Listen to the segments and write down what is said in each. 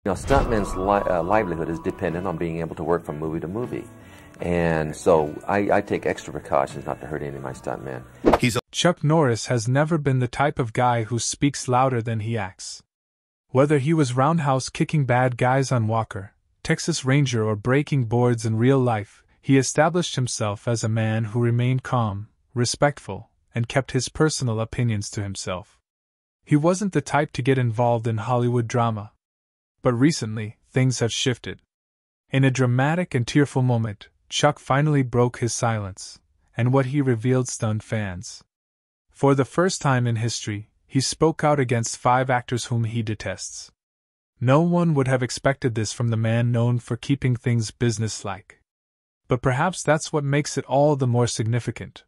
Stuntmen's livelihood is dependent on being able to work from movie to movie. And so I take extra precautions not to hurt any of my stuntmen. Chuck Norris has never been the type of guy who speaks louder than he acts. Whether he was roundhouse kicking bad guys on Walker, Texas Ranger, or breaking boards in real life, he established himself as a man who remained calm, respectful, and kept his personal opinions to himself. He wasn't the type to get involved in Hollywood drama. But recently, things have shifted. In a dramatic and tearful moment, Chuck finally broke his silence, and what he revealed stunned fans. For the first time in history, he spoke out against 5 actors whom he detests. No one would have expected this from the man known for keeping things businesslike. But perhaps that's what makes it all the more significant.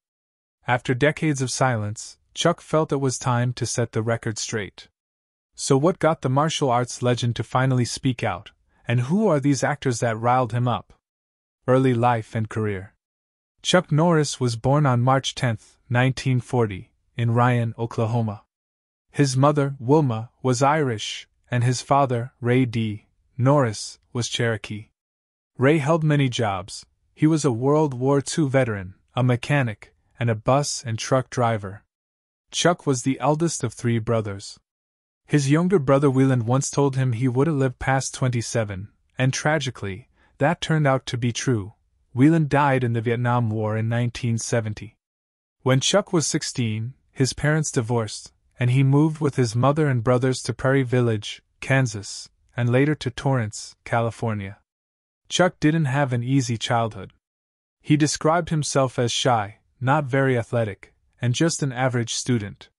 After decades of silence, Chuck felt it was time to set the record straight. So what got the martial arts legend to finally speak out, and who are these actors that riled him up? Early life and career. Chuck Norris was born on March 10, 1940, in Ryan, Oklahoma. His mother, Wilma, was Irish, and his father, Ray D. Norris, was Cherokee. Ray held many jobs. He was a World War II veteran, a mechanic, and a bus and truck driver. Chuck was the eldest of 3 brothers. His younger brother Wieland once told him he would have lived past 27, and tragically, that turned out to be true. Wieland died in the Vietnam War in 1970. When Chuck was 16, his parents divorced, and he moved with his mother and brothers to Prairie Village, Kansas, and later to Torrance, California. Chuck didn't have an easy childhood. He described himself as shy, not very athletic, and just an average student.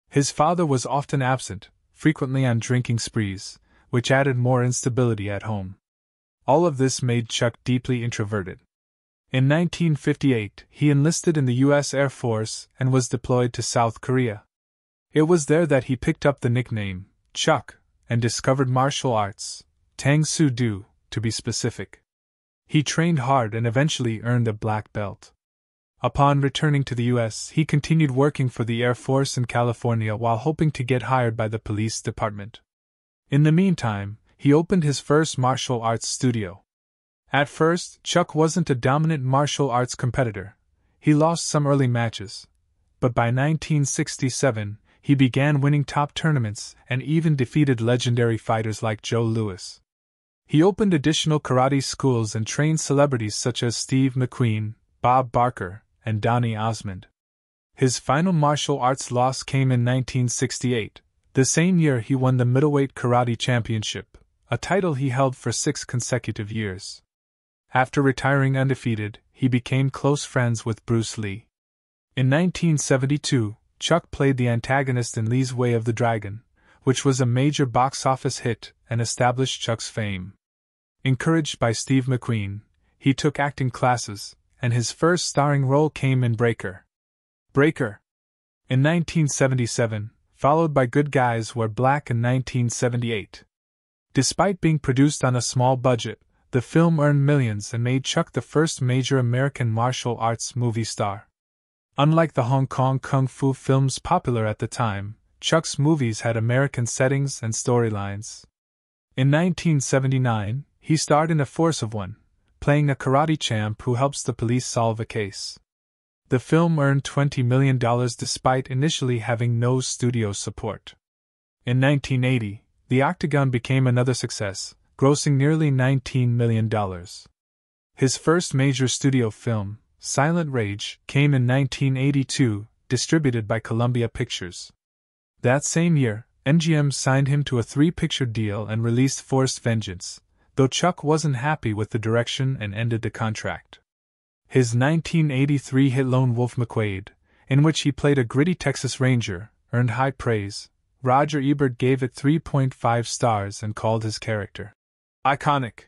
His father was often absent, frequently on drinking sprees, which added more instability at home. All of this made Chuck deeply introverted. In 1958, he enlisted in the U.S. Air Force and was deployed to South Korea. It was there that he picked up the nickname, Chuck, and discovered martial arts, Tang Soo Do, to be specific. He trained hard and eventually earned a black belt. Upon returning to the U.S., he continued working for the Air Force in California while hoping to get hired by the police department. In the meantime, he opened his first martial arts studio. At first, Chuck wasn't a dominant martial arts competitor. He lost some early matches. But by 1967, he began winning top tournaments and even defeated legendary fighters like Joe Louis. He opened additional karate schools and trained celebrities such as Steve McQueen, Bob Barker, and Donny Osmond. His final martial arts loss came in 1968. The same year he won the middleweight karate championship, a title he held for 6 consecutive years. After retiring undefeated, he became close friends with Bruce Lee. In 1972, Chuck played the antagonist in Lee's Way of the Dragon, which was a major box office hit and established Chuck's fame. Encouraged by Steve McQueen, he took acting classes, and his first starring role came in Breaker. In 1977, followed by Good Guys Wear Black in 1978. Despite being produced on a small budget, the film earned millions and made Chuck the first major American martial arts movie star. Unlike the Hong Kong kung fu films popular at the time, Chuck's movies had American settings and storylines. In 1979, he starred in A Force of One, playing a karate champ who helps the police solve a case. The film earned $20 million despite initially having no studio support. In 1980, The Octagon became another success, grossing nearly $19 million. His first major studio film, Silent Rage, came in 1982, distributed by Columbia Pictures. That same year, MGM signed him to a 3-picture deal and released Forced Vengeance, though Chuck wasn't happy with the direction and ended the contract. His 1983 hit Lone Wolf McQuade, in which he played a gritty Texas Ranger, earned high praise. Roger Ebert gave it 3.5 stars and called his character iconic.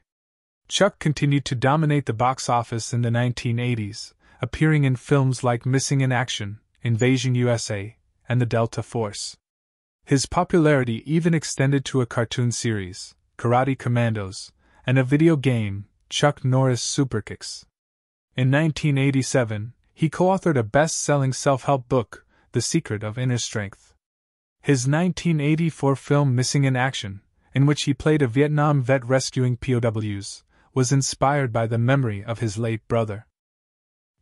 Chuck continued to dominate the box office in the 1980s, appearing in films like Missing in Action, Invasion USA, and The Delta Force. His popularity even extended to a cartoon series, Karate Commandos, and a video game, Chuck Norris Superkicks. In 1987, he co-authored a best-selling self-help book, The Secret of Inner Strength. His 1984 film Missing in Action, in which he played a Vietnam vet rescuing POWs, was inspired by the memory of his late brother.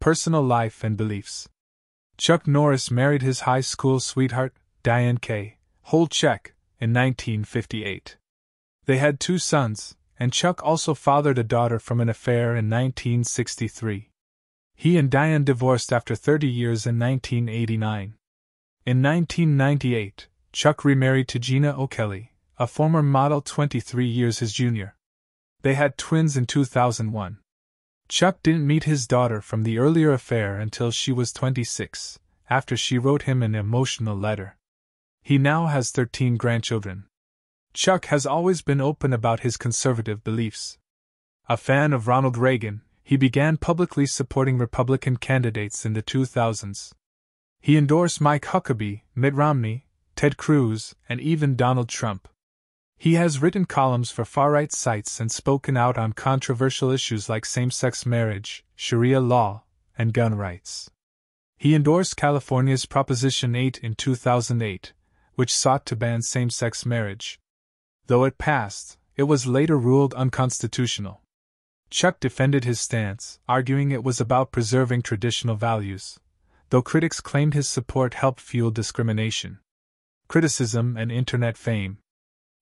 Personal life and beliefs. Chuck Norris married his high school sweetheart, Diane K. Holchek, in 1958. They had 2 sons, and Chuck also fathered a daughter from an affair in 1963. He and Diane divorced after 30 years in 1989. In 1998, Chuck remarried to Gina O'Kelly, a former model 23 years his junior. They had twins in 2001. Chuck didn't meet his daughter from the earlier affair until she was 26, after she wrote him an emotional letter. He now has 13 grandchildren. Chuck has always been open about his conservative beliefs. A fan of Ronald Reagan, he began publicly supporting Republican candidates in the 2000s. He endorsed Mike Huckabee, Mitt Romney, Ted Cruz, and even Donald Trump. He has written columns for far-right sites and spoken out on controversial issues like same-sex marriage, Sharia law, and gun rights. He endorsed California's Proposition 8 in 2008, which sought to ban same-sex marriage. Though it passed, it was later ruled unconstitutional. Chuck defended his stance, arguing it was about preserving traditional values, though critics claimed his support helped fuel discrimination. Criticism and internet fame.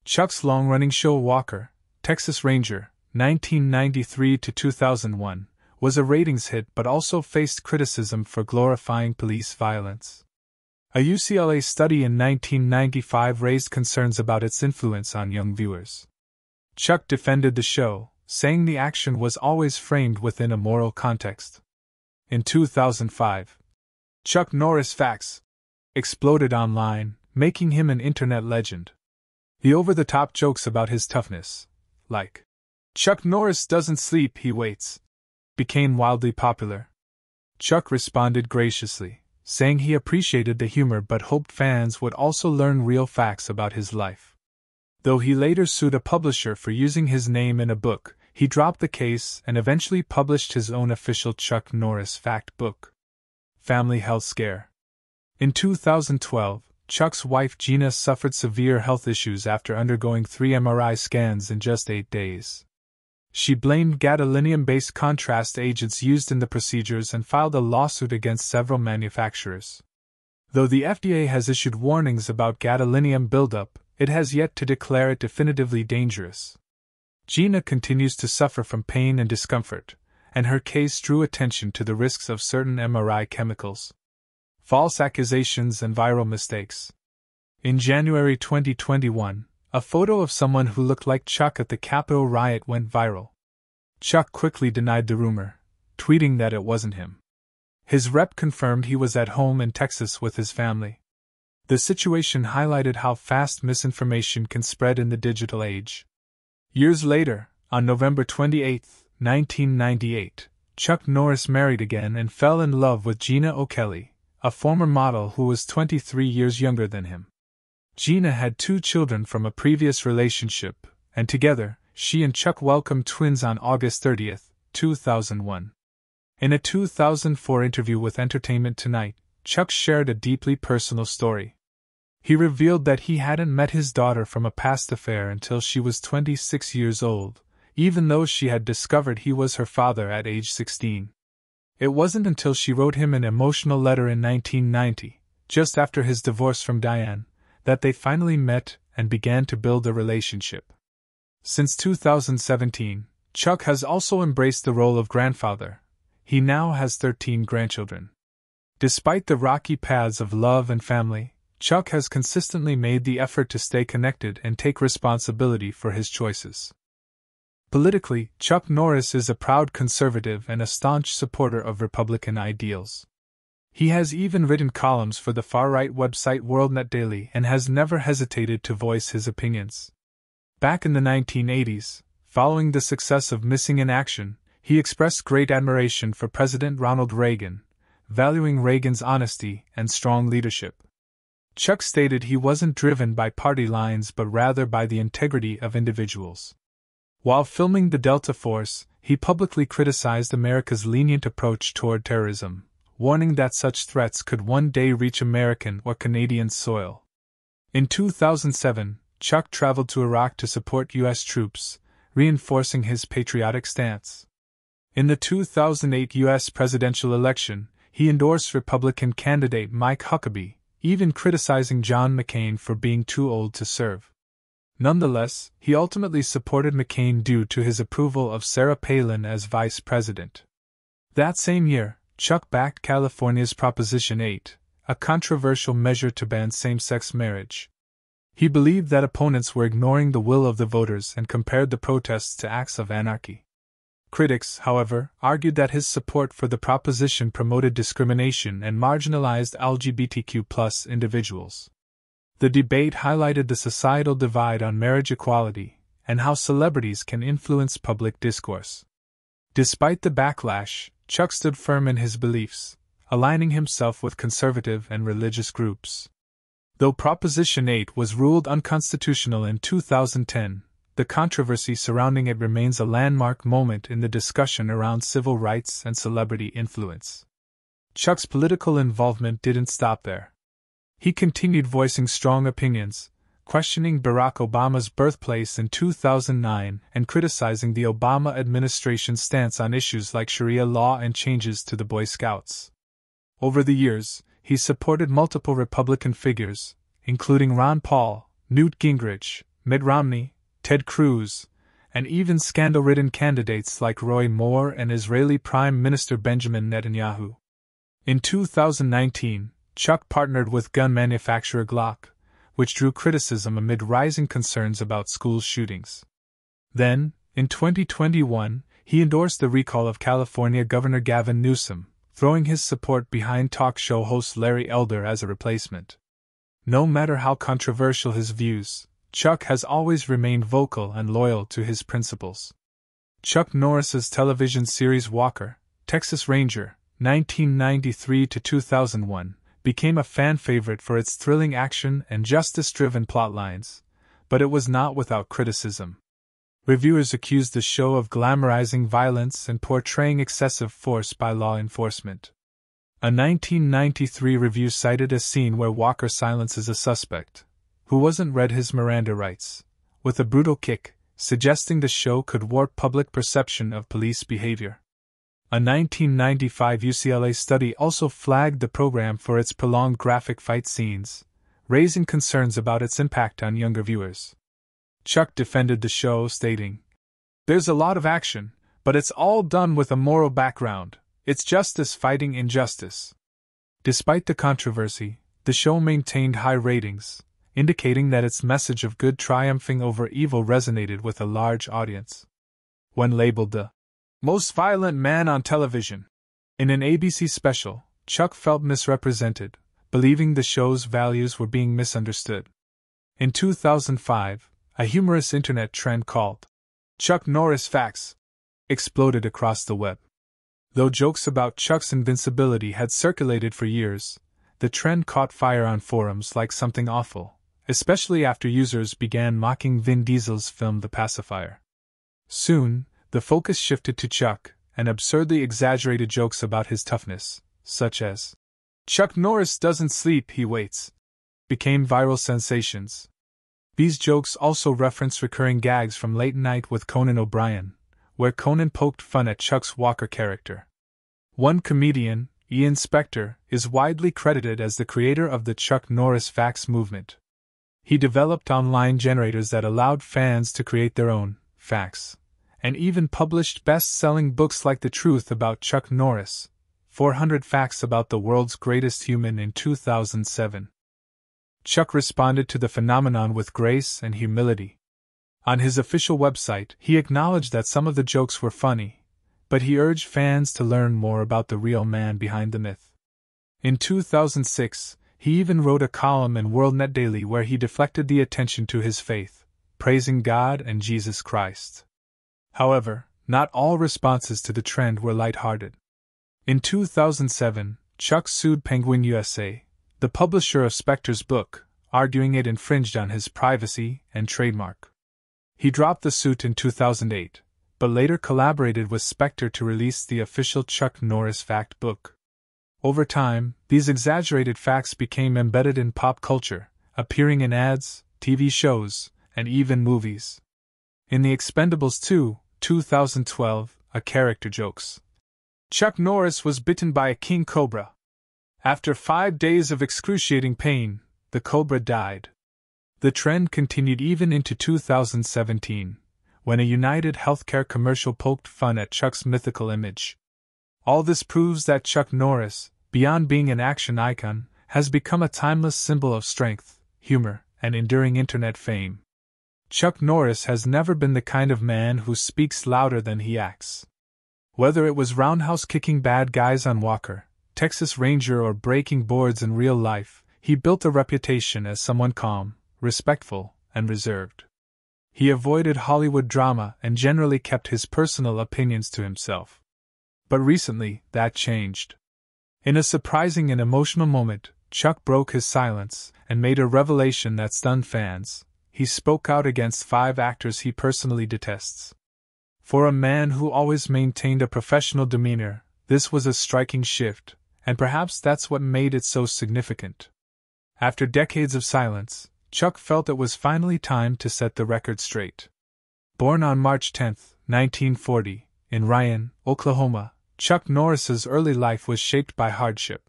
Chuck's long-running show Walker, Texas Ranger, 1993 to 2001, was a ratings hit but also faced criticism for glorifying police violence. A UCLA study in 1995 raised concerns about its influence on young viewers. Chuck defended the show, saying the action was always framed within a moral context. In 2005, Chuck Norris facts exploded online, making him an internet legend. The over-the-top jokes about his toughness, like, "Chuck Norris doesn't sleep, he waits," became wildly popular. Chuck responded graciously, saying he appreciated the humor but hoped fans would also learn real facts about his life. Though he later sued a publisher for using his name in a book, he dropped the case and eventually published his own official Chuck Norris fact book. Family health scare. In 2012, Chuck's wife Gina suffered severe health issues after undergoing 3 MRI scans in just 8 days. She blamed gadolinium-based contrast agents used in the procedures and filed a lawsuit against several manufacturers. Though the FDA has issued warnings about gadolinium buildup, it has yet to declare it definitively dangerous. Gina continues to suffer from pain and discomfort, and her case drew attention to the risks of certain MRI chemicals. False accusations and viral mistakes. In January 2021, a photo of someone who looked like Chuck at the Capitol riot went viral. Chuck quickly denied the rumor, tweeting that it wasn't him. His rep confirmed he was at home in Texas with his family. The situation highlighted how fast misinformation can spread in the digital age. Years later, on November 28, 1998, Chuck Norris married again and fell in love with Gina O'Kelly, a former model who was 23 years younger than him. Gina had 2 children from a previous relationship, and together, she and Chuck welcomed twins on August 30, 2001. In a 2004 interview with Entertainment Tonight, Chuck shared a deeply personal story. He revealed that he hadn't met his daughter from a past affair until she was 26 years old, even though she had discovered he was her father at age 16. It wasn't until she wrote him an emotional letter in 1990, just after his divorce from Diane, that they finally met and began to build a relationship. Since 2017, Chuck has also embraced the role of grandfather. He now has 13 grandchildren. Despite the rocky paths of love and family, Chuck has consistently made the effort to stay connected and take responsibility for his choices. Politically, Chuck Norris is a proud conservative and a staunch supporter of Republican ideals. He has even written columns for the far-right website WorldNet Daily and has never hesitated to voice his opinions. Back in the 1980s, following the success of Missing in Action, he expressed great admiration for President Ronald Reagan, valuing Reagan's honesty and strong leadership. Chuck stated he wasn't driven by party lines but rather by the integrity of individuals. While filming the Delta Force, he publicly criticized America's lenient approach toward terrorism, warning that such threats could one day reach American or Canadian soil. In 2007, Chuck traveled to Iraq to support U.S. troops, reinforcing his patriotic stance. In the 2008 U.S. presidential election, he endorsed Republican candidate Mike Huckabee, even criticizing John McCain for being too old to serve. Nonetheless, he ultimately supported McCain due to his approval of Sarah Palin as vice president. That same year, Chuck backed California's Proposition 8, a controversial measure to ban same-sex marriage. He believed that opponents were ignoring the will of the voters and compared the protests to acts of anarchy. Critics, however, argued that his support for the proposition promoted discrimination and marginalized LGBTQ+ individuals. The debate highlighted the societal divide on marriage equality and how celebrities can influence public discourse. Despite the backlash, Chuck stood firm in his beliefs, aligning himself with conservative and religious groups. Though Proposition 8 was ruled unconstitutional in 2010, the controversy surrounding it remains a landmark moment in the discussion around civil rights and celebrity influence. Chuck's political involvement didn't stop there. He continued voicing strong opinions, questioning Barack Obama's birthplace in 2009 and criticizing the Obama administration's stance on issues like Sharia law and changes to the Boy Scouts. Over the years, he supported multiple Republican figures, including Ron Paul, Newt Gingrich, Mitt Romney, Ted Cruz, and even scandal-ridden candidates like Roy Moore and Israeli Prime Minister Benjamin Netanyahu. In 2019, Chuck partnered with gun manufacturer Glock, which drew criticism amid rising concerns about school shootings. Then, in 2021, he endorsed the recall of California Governor Gavin Newsom, throwing his support behind talk show host Larry Elder as a replacement. No matter how controversial his views, Chuck has always remained vocal and loyal to his principles. Chuck Norris's television series Walker, Texas Ranger, 1993 to 2001, became a fan favorite for its thrilling action and justice-driven plotlines, but it was not without criticism. Reviewers accused the show of glamorizing violence and portraying excessive force by law enforcement. A 1993 review cited a scene where Walker silences a suspect, who wasn't read his Miranda rights, with a brutal kick, suggesting the show could warp public perception of police behavior. A 1995 UCLA study also flagged the program for its prolonged graphic fight scenes, raising concerns about its impact on younger viewers. Chuck defended the show, stating, "There's a lot of action, but it's all done with a moral background. It's justice fighting injustice." Despite the controversy, the show maintained high ratings, indicating that its message of good triumphing over evil resonated with a large audience. When labeled the most violent man on television in an ABC special, Chuck felt misrepresented, believing the show's values were being misunderstood. In 2005, a humorous internet trend called Chuck Norris Facts exploded across the web. Though jokes about Chuck's invincibility had circulated for years, the trend caught fire on forums like something awful, especially after users began mocking Vin Diesel's film The Pacifier. Soon, the focus shifted to Chuck, and absurdly exaggerated jokes about his toughness, such as, "Chuck Norris doesn't sleep, he waits," became viral sensations. These jokes also reference recurring gags from Late Night with Conan O'Brien, where Conan poked fun at Chuck's Walker character. One comedian, Ian Spector, is widely credited as the creator of the Chuck Norris Facts movement. He developed online generators that allowed fans to create their own facts, and even published best-selling books like The Truth About Chuck Norris, 400 Facts About the World's Greatest Human in 2007. Chuck responded to the phenomenon with grace and humility. On his official website, he acknowledged that some of the jokes were funny, but he urged fans to learn more about the real man behind the myth. In 2006, he even wrote a column in WorldNet Daily where he deflected the attention to his faith, praising God and Jesus Christ. However, not all responses to the trend were lighthearted. In 2007, Chuck sued Penguin USA, the publisher of Spector's book, arguing it infringed on his privacy and trademark. He dropped the suit in 2008, but later collaborated with Spector to release the official Chuck Norris Fact book. Over time, these exaggerated facts became embedded in pop culture, appearing in ads, TV shows, and even movies. In The Expendables 2, 2012, a character jokes, "Chuck Norris was bitten by a king cobra. After 5 days of excruciating pain, the cobra died." The trend continued even into 2017, when a United Healthcare commercial poked fun at Chuck's mythical image. All this proves that Chuck Norris, beyond being an action icon, has become a timeless symbol of strength, humor, and enduring internet fame. Chuck Norris has never been the kind of man who speaks louder than he acts. Whether it was roundhouse kicking bad guys on Walker, Texas Ranger, or breaking boards in real life, he built a reputation as someone calm, respectful, and reserved. He avoided Hollywood drama and generally kept his personal opinions to himself. But recently, that changed. In a surprising and emotional moment, Chuck broke his silence and made a revelation that stunned fans. He spoke out against 5 actors he personally detests. For a man who always maintained a professional demeanor, this was a striking shift, and perhaps that's what made it so significant. After decades of silence, Chuck felt it was finally time to set the record straight. Born on March 10, 1940, in Ryan, Oklahoma, Chuck Norris's early life was shaped by hardship.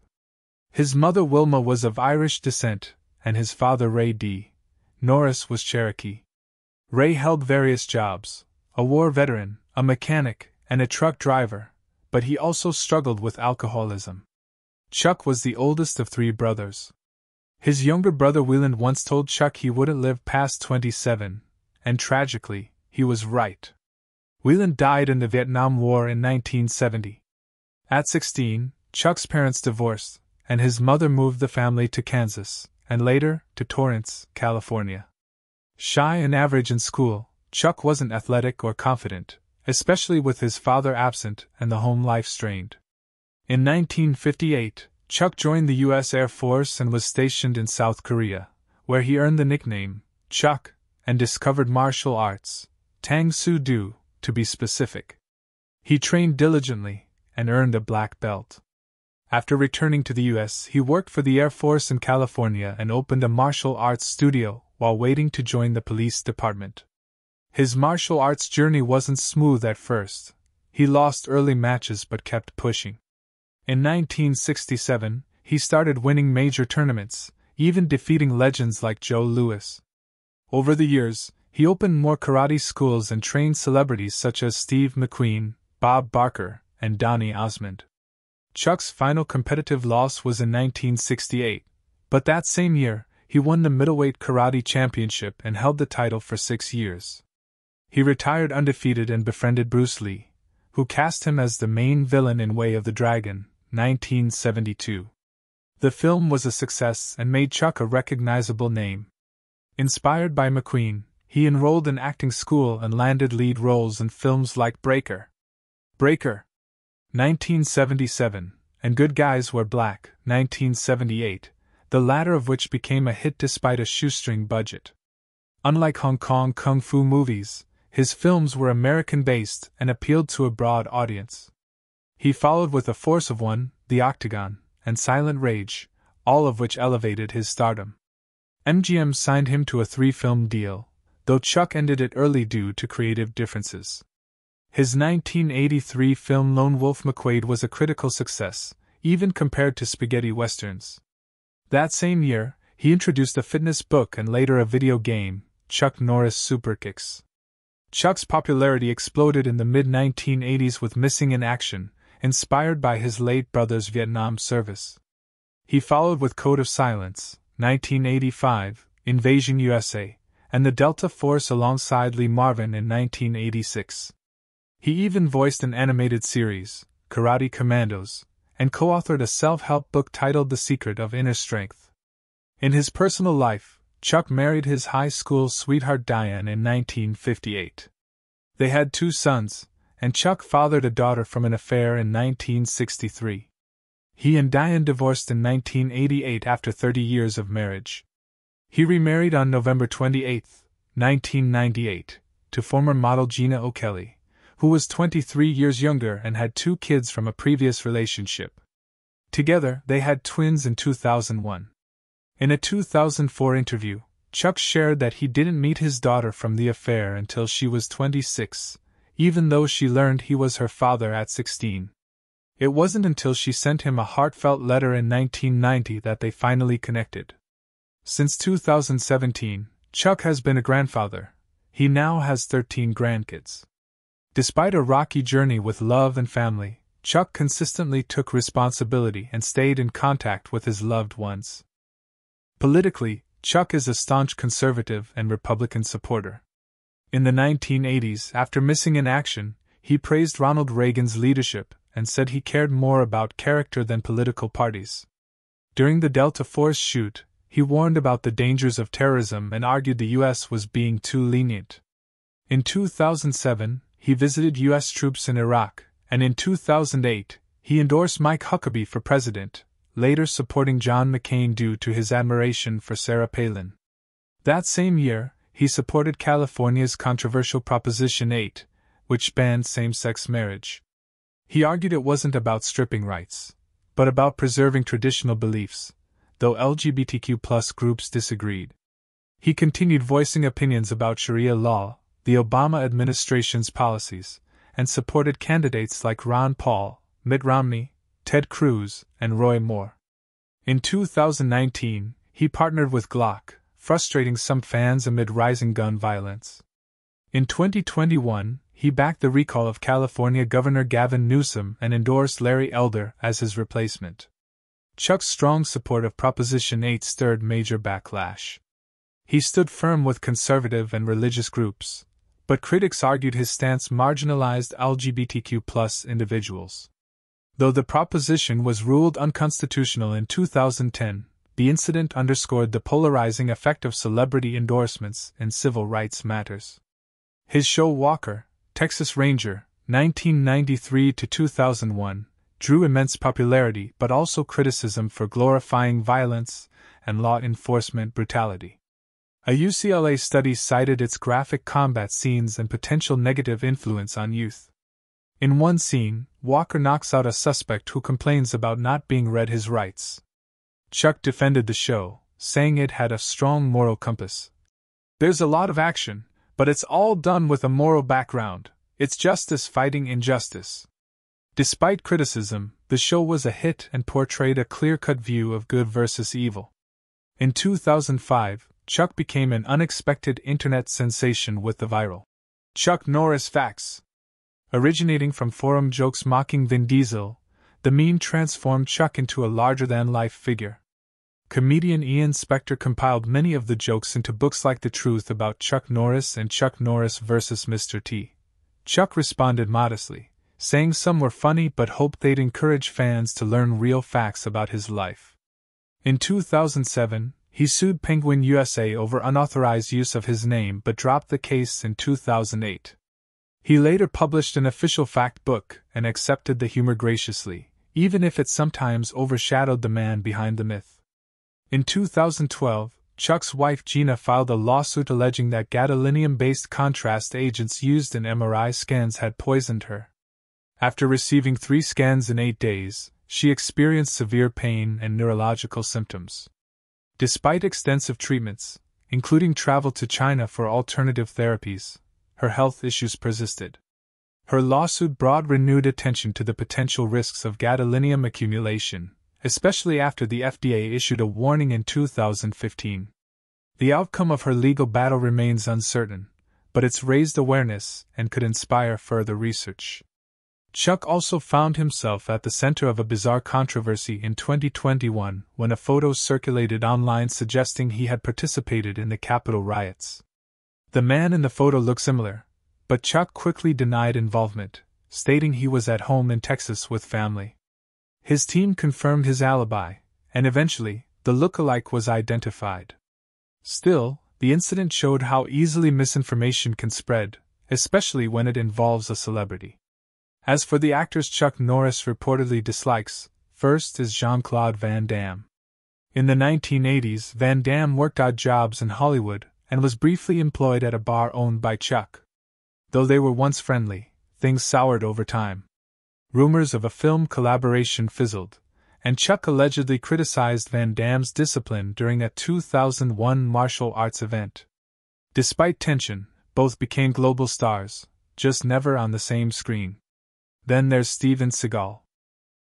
His mother Wilma was of Irish descent, and his father Ray D. Norris was Cherokee. Ray held various jobs: a war veteran, a mechanic, and a truck driver, but he also struggled with alcoholism. Chuck was the oldest of 3 brothers. His younger brother Wieland once told Chuck he wouldn't live past 27, and tragically, he was right. Wieland died in the Vietnam War in 1970. At 16, Chuck's parents divorced, and his mother moved the family to Kansas, and later, to Torrance, California. Shy and average in school, Chuck wasn't athletic or confident, especially with his father absent and the home life strained. In 1958, Chuck joined the U.S. Air Force and was stationed in South Korea, where he earned the nickname Chuck and discovered martial arts, Tang Soo Do, to be specific. He trained diligently and earned a black belt. After returning to the U.S., he worked for the Air Force in California and opened a martial arts studio while waiting to join the police department. His martial arts journey wasn't smooth at first. He lost early matches but kept pushing. In 1967, he started winning major tournaments, even defeating legends like Joe Louis. Over the years, he opened more karate schools and trained celebrities such as Steve McQueen, Bob Barker, and Donny Osmond. Chuck's final competitive loss was in 1968, but that same year, he won the middleweight karate championship and held the title for 6 years. He retired undefeated and befriended Bruce Lee, who cast him as the main villain in Way of the Dragon, 1972. The film was a success and made Chuck a recognizable name. Inspired by McQueen, he enrolled in acting school and landed lead roles in films like Breaker, 1977, and Good Guys Wear Black, 1978, the latter of which became a hit despite a shoestring budget. Unlike Hong Kong kung fu movies, his films were American-based and appealed to a broad audience. He followed with A Force of One, The Octagon, and Silent Rage, all of which elevated his stardom. MGM signed him to a 3-film deal, though Chuck ended it early due to creative differences. His 1983 film Lone Wolf McQuade was a critical success, even compared to spaghetti westerns. That same year, he introduced a fitness book and later a video game, Chuck Norris Superkicks. Chuck's popularity exploded in the mid-1980s with Missing in Action, inspired by his late brother's Vietnam service. He followed with Code of Silence, 1985, Invasion USA, and the Delta Force alongside Lee Marvin in 1986. He even voiced an animated series, Karate Commandos, and co-authored a self-help book titled The Secret of Inner Strength. In his personal life, Chuck married his high school sweetheart Diane in 1958. They had 2 sons, and Chuck fathered a daughter from an affair in 1963. He and Diane divorced in 1988 after 30 years of marriage. He remarried on November 28, 1998, to former model Gina O'Kelly, who was 23 years younger and had 2 kids from a previous relationship. Together, they had twins in 2001. In a 2004 interview, Chuck shared that he didn't meet his daughter from the affair until she was 26, even though she learned he was her father at 16. It wasn't until she sent him a heartfelt letter in 1990 that they finally connected. Since 2017, Chuck has been a grandfather. He now has 13 grandkids. Despite a rocky journey with love and family, Chuck consistently took responsibility and stayed in contact with his loved ones. Politically, Chuck is a staunch conservative and Republican supporter. In the 1980s, after missing in action, he praised Ronald Reagan's leadership and said he cared more about character than political parties. During the Delta Force shoot, he warned about the dangers of terrorism and argued the U.S. was being too lenient. In 2007, he visited U.S. troops in Iraq, and in 2008, he endorsed Mike Huckabee for president, later supporting John McCain due to his admiration for Sarah Palin. That same year, he supported California's controversial Proposition 8, which banned same-sex marriage. He argued it wasn't about stripping rights, but about preserving traditional beliefs, though LGBTQ+ groups disagreed. He continued voicing opinions about Sharia law, the Obama administration's policies, and supported candidates like Ron Paul, Mitt Romney, Ted Cruz, and Roy Moore. In 2019, he partnered with Glock, frustrating some fans amid rising gun violence. In 2021, he backed the recall of California Governor Gavin Newsom and endorsed Larry Elder as his replacement. Chuck's strong support of Proposition 8 stirred major backlash. He stood firm with conservative and religious groups, but critics argued his stance marginalized LGBTQ+ individuals. Though the proposition was ruled unconstitutional in 2010, the incident underscored the polarizing effect of celebrity endorsements in civil rights matters. His show Walker, Texas Ranger, 1993 to 2001, drew immense popularity but also criticism for glorifying violence and law enforcement brutality. A UCLA study cited its graphic combat scenes and potential negative influence on youth. In one scene, Walker knocks out a suspect who complains about not being read his rights. Chuck defended the show, saying it had a strong moral compass. "There's a lot of action, but it's all done with a moral background. It's justice fighting injustice." Despite criticism, the show was a hit and portrayed a clear-cut view of good versus evil. In 2005, Chuck became an unexpected internet sensation with the viral Chuck Norris Facts. Originating from forum jokes mocking Vin Diesel, the meme transformed Chuck into a larger-than-life figure. Comedian Ian Spector compiled many of the jokes into books like The Truth About Chuck Norris and Chuck Norris vs. Mr. T. Chuck responded modestly, saying some were funny but hoped they'd encourage fans to learn real facts about his life. In 2007, he sued Penguin USA over unauthorized use of his name but dropped the case in 2008. He later published an official fact book and accepted the humor graciously, even if it sometimes overshadowed the man behind the myth. In 2012, Chuck's wife Gina filed a lawsuit alleging that gadolinium-based contrast agents used in MRI scans had poisoned her. After receiving 3 scans in 8 days, she experienced severe pain and neurological symptoms. Despite extensive treatments, including travel to China for alternative therapies, her health issues persisted. Her lawsuit brought renewed attention to the potential risks of gadolinium accumulation, especially after the FDA issued a warning in 2015. The outcome of her legal battle remains uncertain, but it's raised awareness and could inspire further research. Chuck also found himself at the center of a bizarre controversy in 2021 when a photo circulated online suggesting he had participated in the Capitol riots. The man in the photo looked similar, but Chuck quickly denied involvement, stating he was at home in Texas with family. His team confirmed his alibi, and eventually, the look-alike was identified. Still, the incident showed how easily misinformation can spread, especially when it involves a celebrity. As for the actors Chuck Norris reportedly dislikes, first is Jean-Claude Van Damme. In the 1980s, Van Damme worked odd jobs in Hollywood and was briefly employed at a bar owned by Chuck. Though they were once friendly, things soured over time. Rumors of a film collaboration fizzled, and Chuck allegedly criticized Van Damme's discipline during a 2001 martial arts event. Despite tension, both became global stars, just never on the same screen. Then there's Steven Seagal.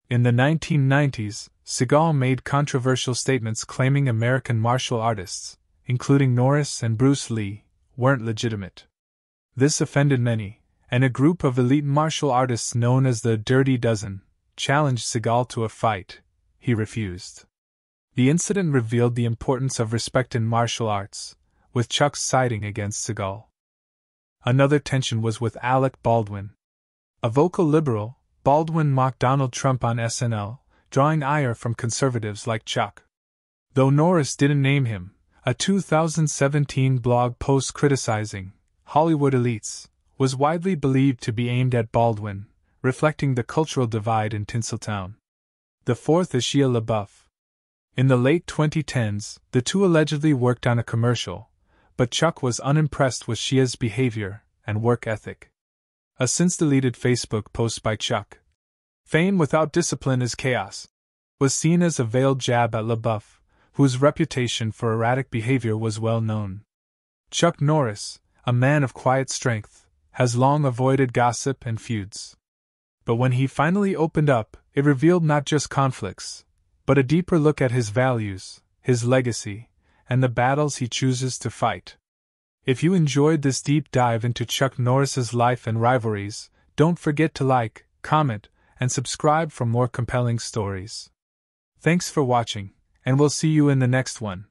In the 1990s, Seagal made controversial statements claiming American martial artists, including Norris and Bruce Lee, weren't legitimate. This offended many, and a group of elite martial artists known as the Dirty Dozen challenged Seagal to a fight. He refused. The incident revealed the importance of respect in martial arts, with Chuck siding against Seagal. Another tension was with Alec Baldwin. A vocal liberal, Baldwin mocked Donald Trump on SNL, drawing ire from conservatives like Chuck. Though Norris didn't name him, a 2017 blog post criticizing Hollywood elites was widely believed to be aimed at Baldwin, reflecting the cultural divide in Tinseltown. The fourth is Shia LaBeouf. In the late 2010s, the two allegedly worked on a commercial, but Chuck was unimpressed with Shia's behavior and work ethic. A since-deleted Facebook post by Chuck, "Fame without discipline is chaos," was seen as a veiled jab at LaBeouf, whose reputation for erratic behavior was well known. Chuck Norris, a man of quiet strength, has long avoided gossip and feuds. But when he finally opened up, it revealed not just conflicts, but a deeper look at his values, his legacy, and the battles he chooses to fight. If you enjoyed this deep dive into Chuck Norris's life and rivalries, don't forget to like, comment, and subscribe for more compelling stories. Thanks for watching, and we'll see you in the next one.